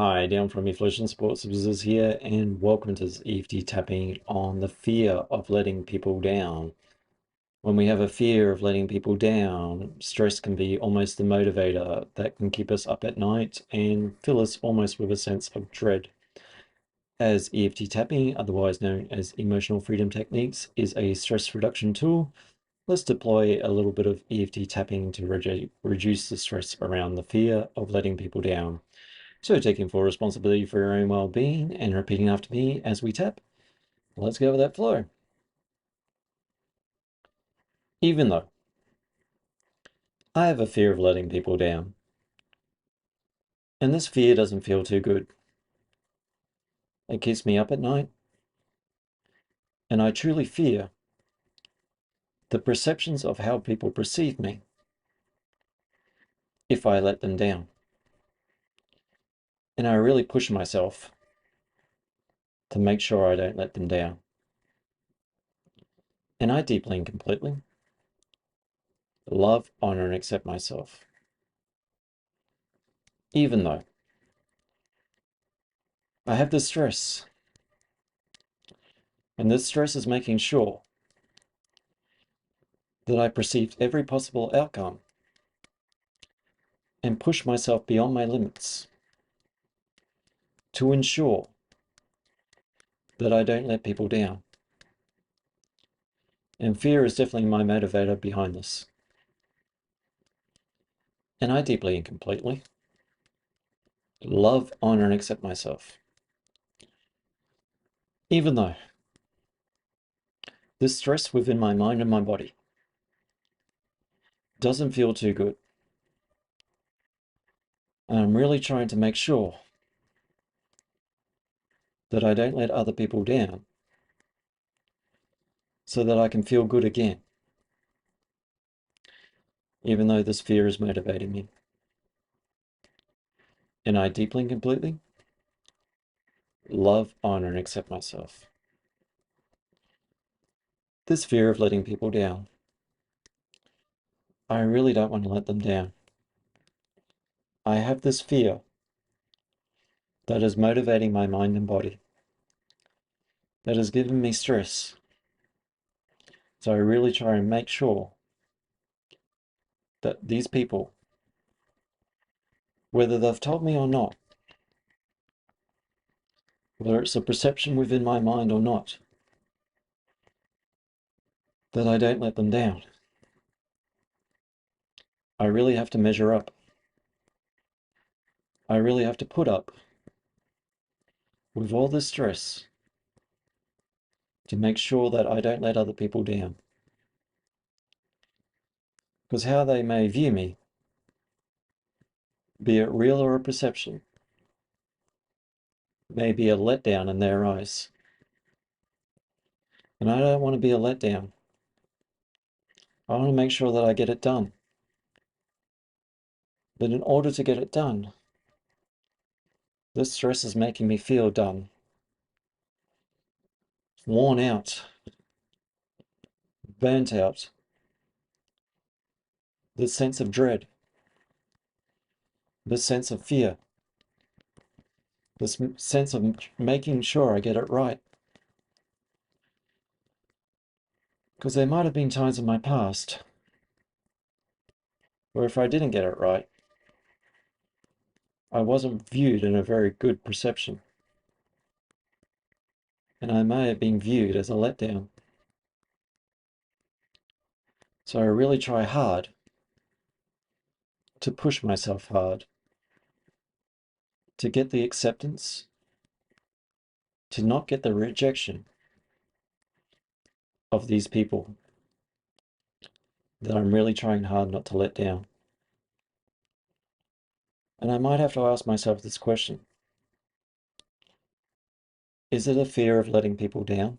Hi, Dan from Eflowtion Support Services here, and welcome to this EFT tapping on the fear of letting people down. When we have a fear of letting people down, stress can be almost the motivator that can keep us up at night and fill us almost with a sense of dread. As EFT tapping, otherwise known as emotional freedom techniques, is a stress reduction tool, let's deploy a little bit of EFT tapping to reduce the stress around the fear of letting people down. So taking full responsibility for your own well-being and repeating after me as we tap. Let's go with that flow. Even though I have a fear of letting people down, and this fear doesn't feel too good. It keeps me up at night, and I truly fear the perceptions of how people perceive me if I let them down. And I really push myself to make sure I don't let them down. And I deeply and completely love, honor, and accept myself. Even though I have this stress, and this stress is making sure that I perceive every possible outcome and push myself beyond my limits to ensure that I don't let people down. And fear is definitely my motivator behind this. And I deeply and completely love, honor, and accept myself. Even though this stress within my mind and my body doesn't feel too good. And I'm really trying to make sure that I don't let other people down so that I can feel good again, even though this fear is motivating me. And I deeply and completely love, honor, and accept myself. This fear of letting people down, I really don't want to let them down. I have this fear that is motivating my mind and body, that is giving me stress. So I really try and make sure that these people, whether they've told me or not, whether it's a perception within my mind or not, that I don't let them down. I really have to measure up. I really have to put up with all this stress to make sure that I don't let other people down. Because how they may view me, be it real or a perception, may be a letdown in their eyes. And I don't want to be a letdown. I want to make sure that I get it done. But in order to get it done, this stress is making me feel done, worn out, burnt out. This sense of dread, this sense of fear, this sense of making sure I get it right. Because there might have been times in my past where if I didn't get it right, I wasn't viewed in a very good perception. And I may have been viewed as a letdown. So I really try hard to push myself hard to get the acceptance, to not get the rejection of these people that I'm really trying hard not to let down. And I might have to ask myself this question. Is it a fear of letting people down?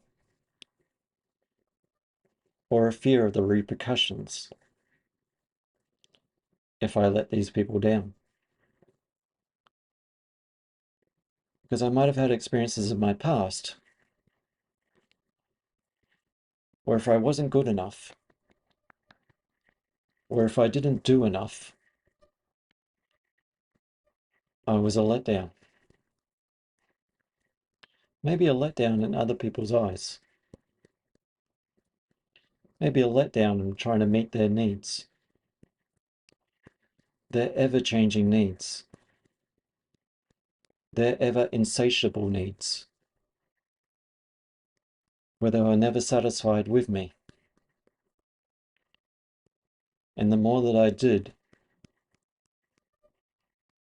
Or a fear of the repercussions if I let these people down? Because I might have had experiences in my past where if I wasn't good enough, or if I didn't do enough, I was a letdown. Maybe a letdown in other people's eyes. Maybe a letdown in trying to meet their needs. Their ever-changing needs. Their ever insatiable needs. Where they were never satisfied with me. And the more that I did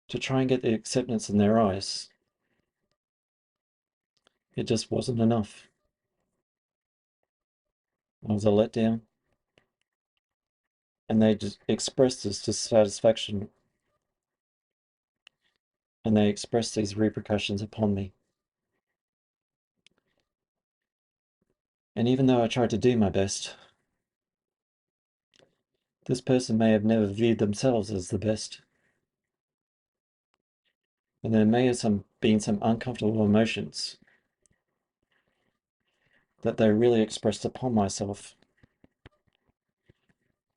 to try and get the acceptance in their eyes, it just wasn't enough. I was a letdown. And they just expressed this dissatisfaction. And they expressed these repercussions upon me. And even though I tried to do my best, this person may have never viewed themselves as the best. And there may have been some uncomfortable emotions that they really expressed upon myself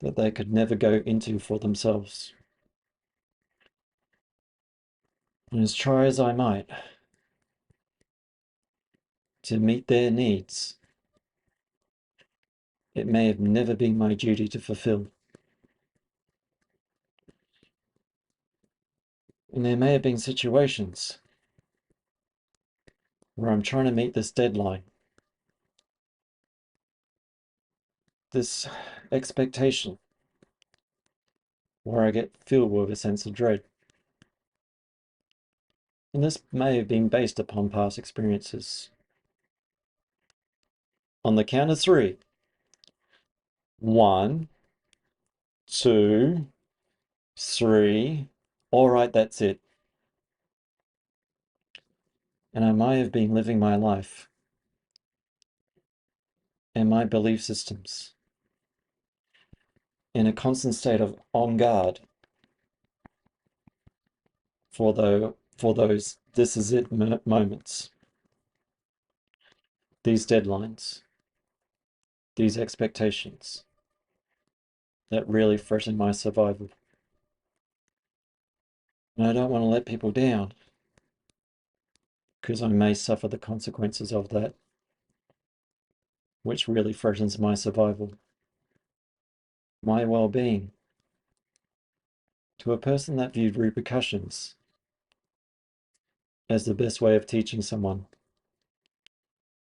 that they could never go into for themselves. And as try as I might to meet their needs, it may have never been my duty to fulfill. And there may have been situations where I'm trying to meet this deadline, this expectation, where I get filled with a sense of dread. And this may have been based upon past experiences. On the count of 3. 1, 2, 3. All right, that's it. And I might have been living my life and my belief systems in a constant state of on guard for those this is it moments, these deadlines, these expectations that really threaten my survival. And I don't want to let people down because I may suffer the consequences of that, which really threatens my survival, my well-being. To a person that viewed repercussions as the best way of teaching someone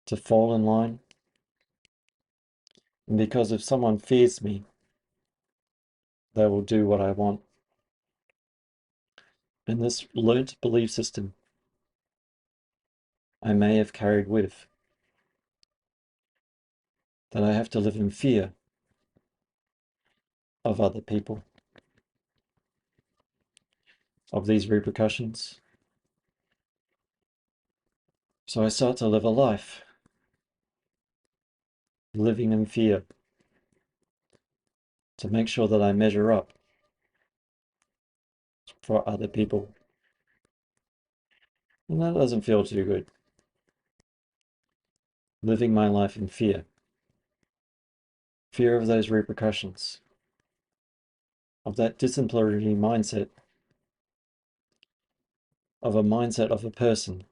to fall in line, and because if someone fears me, they will do what I want. And this learnt belief system I may have carried with, that I have to live in fear of other people, of these repercussions. So I start to live a life living in fear to make sure that I measure up for other people. And that doesn't feel too good. Living my life in fear. Fear of those repercussions. Of that disciplinary mindset. Of a mindset of a person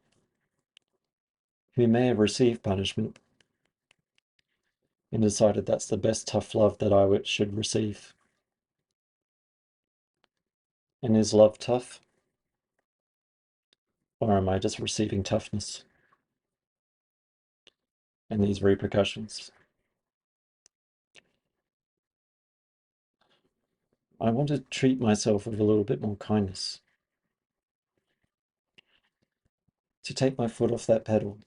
who may have received punishment and decided that's the best tough love that I should receive. And is love tough? Or am I just receiving toughness and these repercussions? I want to treat myself with a little bit more kindness. To take my foot off that pedal,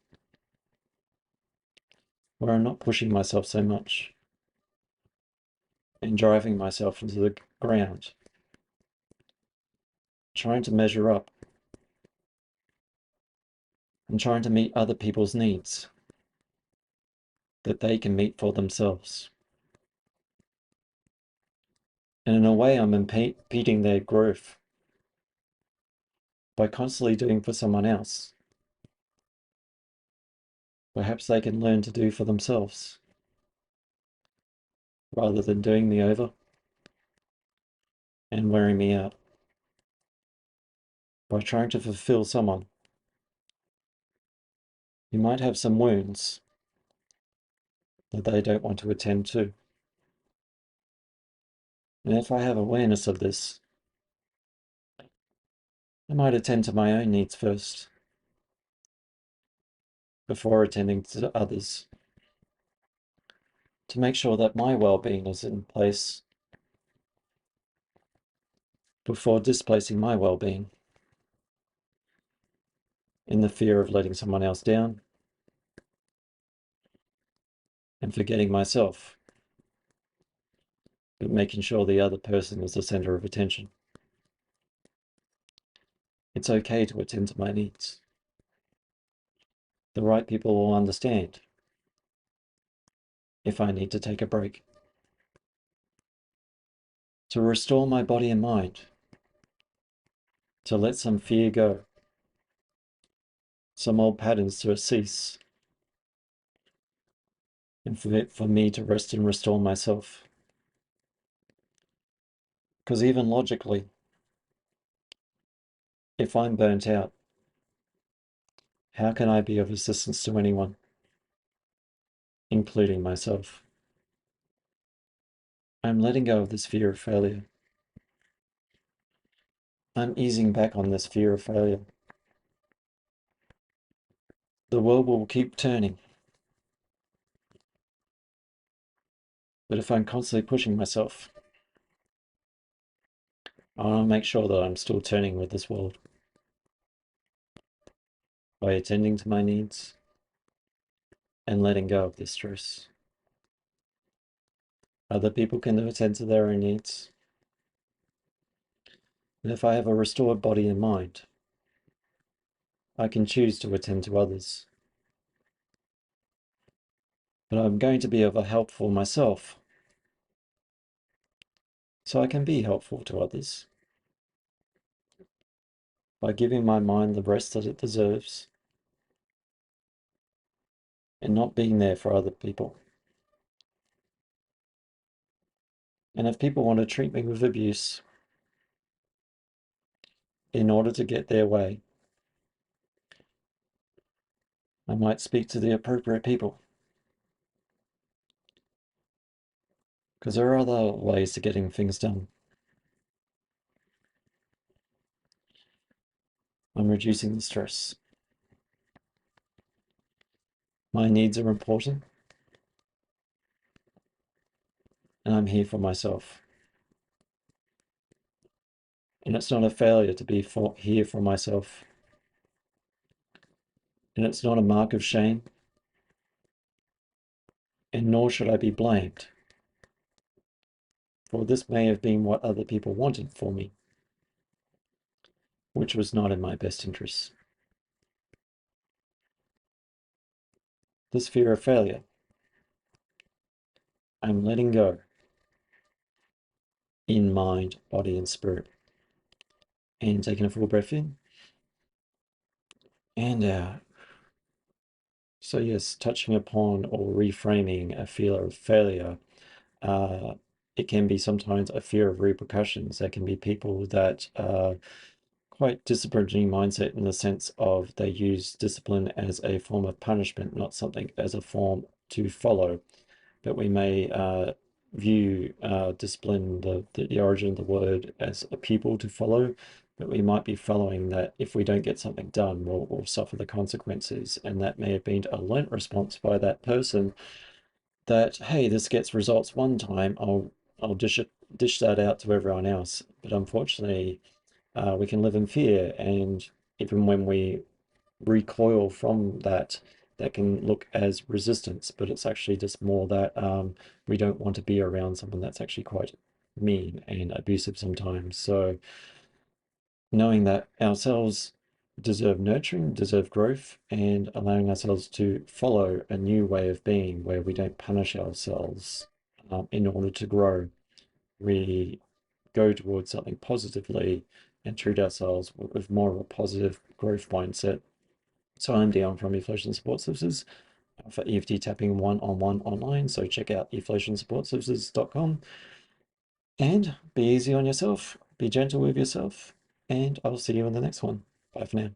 where I'm not pushing myself so much and driving myself into the ground, trying to measure up and trying to meet other people's needs that they can meet for themselves. And in a way, I'm impeding their growth by constantly doing for someone else. Perhaps they can learn to do for themselves rather than doing me over and wearing me out by trying to fulfill someone You might have some wounds that they don't want to attend to. And if I have awareness of this, I might attend to my own needs first before attending to others, to make sure that my well-being is in place before displacing my well-being in the fear of letting someone else down and forgetting myself, but making sure the other person is the center of attention. It's okay to attend to my needs. The right people will understand if I need to take a break. To restore my body and mind, to let some fear go, some old patterns to cease, and for me to rest and restore myself. Because even logically, if I'm burnt out, how can I be of assistance to anyone, including myself? I'm letting go of this fear of failure. I'm easing back on this fear of failure. The world will keep turning, but if I'm constantly pushing myself, I want to make sure that I'm still turning with this world by attending to my needs and letting go of this stress. Other people can attend to their own needs. And if I have a restored body and mind, I can choose to attend to others. But I'm going to be of a help for myself, so I can be helpful to others by giving my mind the rest that it deserves and not being there for other people. And if people want to treat me with abuse in order to get their way, I might speak to the appropriate people. Because there are other ways to getting things done. I'm reducing the stress. My needs are important, and I'm here for myself. And it's not a failure to be here for myself. And it's not a mark of shame, and nor should I be blamed. For this may have been what other people wanted for me, which was not in my best interests. This fear of failure, I'm letting go in mind, body, and spirit. And taking a full breath in and out. So yes, touching upon or reframing a fear of failure, it can be sometimes a fear of repercussions. There can be people that quite disciplining mindset in the sense of they use discipline as a form of punishment, not something as a form to follow. But we may view discipline, the origin of the word, as a pupil to follow, but we might be following that if we don't get something done, we'll suffer the consequences. And that may have been a learnt response by that person that, hey, this gets results one time, I'll dish that out to everyone else. But unfortunately, we can live in fear, and even when we recoil from that, that can look as resistance, but it's actually just more that we don't want to be around someone that's actually quite mean and abusive sometimes. So knowing that ourselves deserve nurturing, deserve growth, and allowing ourselves to follow a new way of being where we don't punish ourselves in order to grow. We go towards something positively and treat ourselves with more of a positive growth mindset. So I'm Dion from Eflowtion Support Services for EFT Tapping one-on-one online. So check out eflowtionsupportservices.com and be easy on yourself, be gentle with yourself, and I'll see you in the next one. Bye for now.